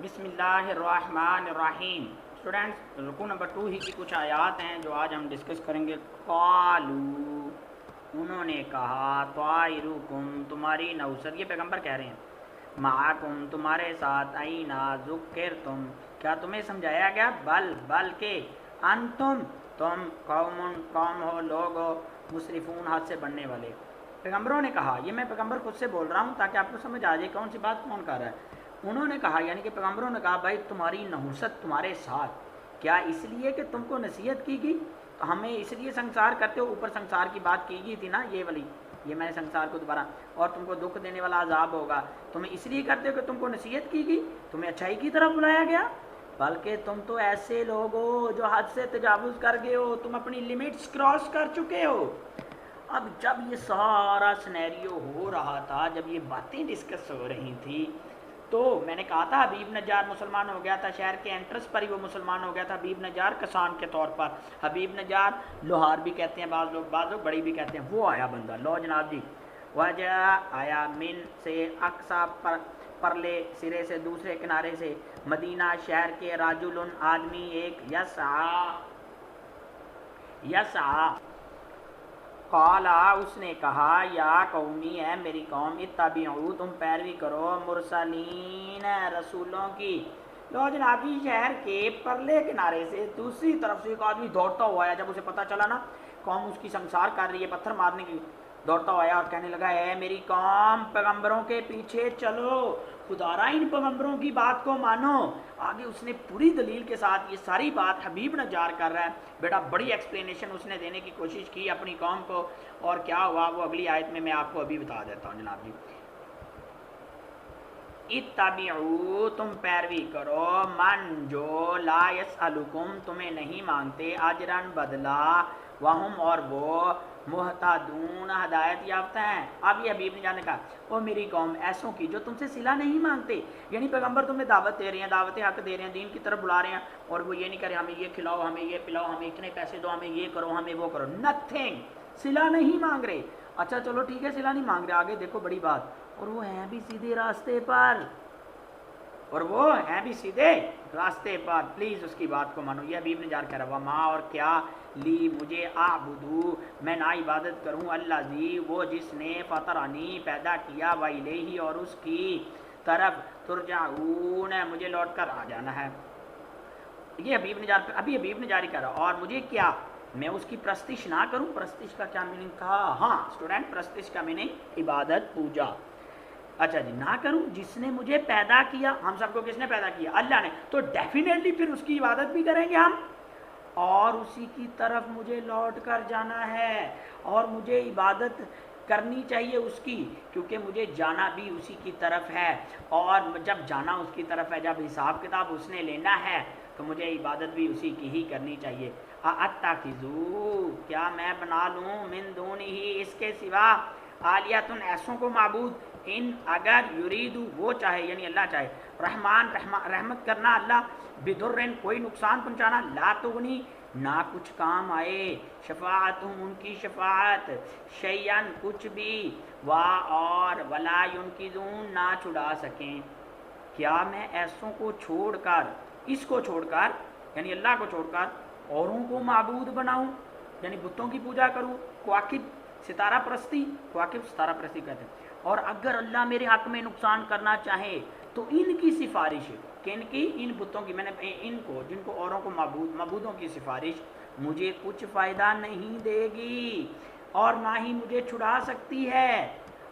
بسم اللہ الرحمن الرحیم۔ اسٹوڈینٹس، رکوع نمبر 2 ہی کی کچھ آیات ہیں جو آج ہم ڈسکس کریں گے۔ قالو، انہوں نے کہا، طائرکم، تمہاری نوست، یہ پیغمبر کہہ رہے ہیں، معکم، تمہارے ساتھ، اینا ذکرتم، کیا تمہیں سمجھایا گیا، بلکہ انتم، تم قوم ہو، لوگ ہو، مسرفون، حد سے بڑھنے والے۔ پیغمبروں نے کہا، یہ میں پیغمبر خود سے بول رہا ہوں تاکہ آپ کو سمجھ آ جائے کون سی بات کون کر رہا ہے۔ انہوں نے کہا، یعنی کہ پیغمبروں نے کہا، بھائی تمہاری نحوست تمہارے ساتھ، کیا اس لیے کہ تم کو نصیحت کی گئی، تو ہمیں اس لیے سنسار کرتے ہو، اوپر سنسار کی بات کی گئی تھی نا، یہ والی، یہ میں نے سنسار کو دوبارہ، اور تم کو دکھ دینے والا عذاب ہوگا، تمہیں اس لیے کرتے ہو کہ تم کو نصیحت کی گئی، تمہیں اچھائی کی طرف بلایا گیا، بلکہ تم تو ایسے لوگ ہو جو حد سے تجاوز کر گئے ہو، تم اپنی لمٹس کراس کر چکے ہو۔ اب جب یہ سارا سینیریو ہو رہا تھا، جب یہ باتیں ڈسکس ہو رہی تھی، تو میں نے کہا تھا حبیب نجار مسلمان ہو گیا تھا، شہر کے انٹرس پر ہی وہ مسلمان ہو گیا تھا، حبیب نجار کسان کے طور پر، حبیب نجار لوہار بھی کہتے ہیں بعض لوگ بڑی بھی کہتے ہیں، وہ آیا بندہ، لو جناب جی، وجہ آیا من سے اقصا پرلے سرے سے، دوسرے کنارے سے، مدینہ شہر کے، راجل آدمی ایک، یسعا، قالا، اس نے کہا، یا قومی، ہے میری قوم، اتبعوا، تم پیروی کرو، مرسلین، رسولوں کی۔ لو جناب جی، شہر کے پرلے کنارے سے دوسری طرف سے ایک آدمی دوڑتا ہوا آیا، جب اسے پتہ چلا نا قوم اس کی سنسار کر رہی ہے، پتھر مارنے کی، دوڑتا ہوا آیا اور کہنے لگا، اے میری قوم، پیغمبروں کے پیچھے چلو، خدا را ان پیغمبروں کی بات کو مانو۔ آگے اس نے پوری دلیل کے ساتھ یہ ساری بات حبیب نجار کر رہا ہے، بیٹا بڑی ایکسپلینیشن اس نے دینے کی کوشش کی اپنی قوم کو، اور کیا ہوا وہ اگلی آیت میں آپ کو ابھی بتا دیتا ہوں جناب جی۔ اتبعوا، تم پیروی کرو، من، جو، لا یسألکم، تمہیں نہیں مانگتے، اجرن، بدلہ، وہم، اور وہ، محتدون، ہدایت یافتہ ہیں۔ اب یہ حبیب نجار نے کہا، او میری قوم، ایسوں کی جو تم سے صلہ نہیں مانگتے، یعنی پیغمبر تمہیں دعوت دے رہے ہیں، دعوت حق دے رہے ہیں، دین کی طرف بلا رہے ہیں، اور وہ یہ نہیں کرے ہمیں یہ کھلاؤ، ہمیں یہ پلاؤ، ہمیں اتنے پیسے دو، ہمیں یہ کرو، ہمیں وہ کرو، نتھنگ، صلہ نہیں مانگ رہے۔ اچھا چلو ٹھیک ہے، صلہ نہیں مانگ رہے، آگے دیکھو بڑی بات، اور وہ ہیں بھی سیدھے راستے پر، راستے پر، پلیز اس کی بات کو مانو۔ یہ حبیب نجار کہہ رہا، وما، اور کیا، لی، مجھے، اعبدو، میں نہ عبادت کروں، اللہ زی، وہ جس نے، فطرانی، پیدا کیا، وإلیہ، اور اس کی طرف، ترجعون، مجھے لوٹ کر آ جانا ہے۔ یہ حبیب نجاری کہہ رہا، اور مجھے کیا، میں اس کی پرستش نہ کروں۔ پرستش کا کیا میننگ تھا؟ ہاں اسٹوڈنٹ، پرستش کا میننگ عبادت، پوجا۔ اچھا جی، نہ کروں جس نے مجھے پیدا کیا، ہم سب کو کس نے پیدا کیا؟ اللہ نے، تو ڈیفینیٹلی پھر اس کی عبادت بھی کریں گے ہم، اور اسی کی طرف مجھے لوٹ کر جانا ہے، اور مجھے عبادت کرنی چاہیے اس کی، کیونکہ مجھے جانا بھی اسی کی طرف ہے، اور جب جانا اس کی طرف ہے، جب حساب کتاب اس نے لینا ہے، تو مجھے عبادت بھی اسی کی ہی کرنی چاہیے۔ اتخذوا، کیا میں بنا لوں، من دونہ، اس کے سوا، آلیاتن، ایسوں کو معبود، ان، اگر، یریدو، وہ چاہے، یعنی اللہ چاہے، رحمت کرنا اللہ، بدرن، کوئی نقصان پہنچانا، لا تغنی، نہ کچھ کام آئے، شفاعتہم، ان کی شفاعت، شیئن، کچھ بھی، اور ولا ینقذون، نہ چھڑا سکیں۔ کیا میں ایسوں کو چھوڑ کر، اس کو چھوڑ کر، یعنی اللہ کو چھوڑ کر، اوروں کو معبود بناؤں، یعنی بتوں کی پوجا کروں، کواکب، ستارہ پرستی، کواکب ستارہ پرستی کہتے ہیں، اور اگر اللہ میرے حق میں نقصان کرنا چاہے تو ان کی سفارش، کن کی، ان بتوں کی، میں نے ان کو، جن کو اوروں کو معبودوں کی سفارش مجھے کچھ فائدہ نہیں دے گی، اور نہ ہی مجھے چھڑا سکتی ہے۔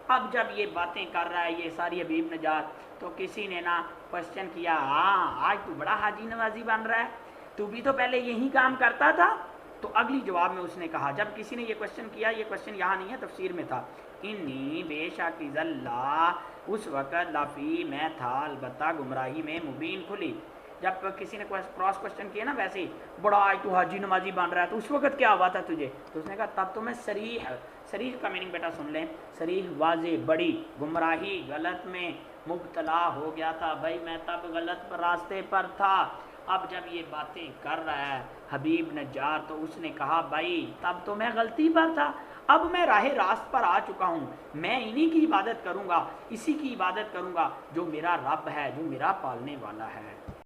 اب جب یہ باتیں کر رہا ہے یہ ساری حبیب نجات، تو کسی نے نا کوشچن کیا، ہاں آج تو بڑا حاجی نوازی بن رہا ہے، تو بھی تو پہلے یہی کام کرتا تھا۔ تو اگلی جواب میں اس نے کہا، جب کسی نے یہ کوشچن کیا، یہ کوشچن یہاں نہیں ہے، تفسیر میں تھا، انی، بے شک، اللہ، اس وقت، لفی، میں تھا، البتہ، گمراہی میں، مبین، کھلی۔ جب کسی نے کراس کوشچن کیا نا، ویسے ہی بڑا آج تو حاجی نمازی بن رہا ہے، تو اس وقت کیا ہوا تھا تجھے؟ تو اس نے کہا تب تو میں صریح کا میننگ بیٹا سن لیں، صریح، واضح، بڑی گمراہی، غلط میں مبتلا ہو گیا تھا، بھائی میں تب غلط راستے پر تھا۔ اب جب یہ باتیں کر رہا ہے حبیب نجار، تو اس نے کہا، بھائی تب تو میں غلطی پر تھا، اب میں راہ راست پر آ چکا ہوں، میں انہی کی عبادت کروں گا، اسی کی عبادت کروں گا جو میرا رب ہے، جو میرا پالنے والا ہے۔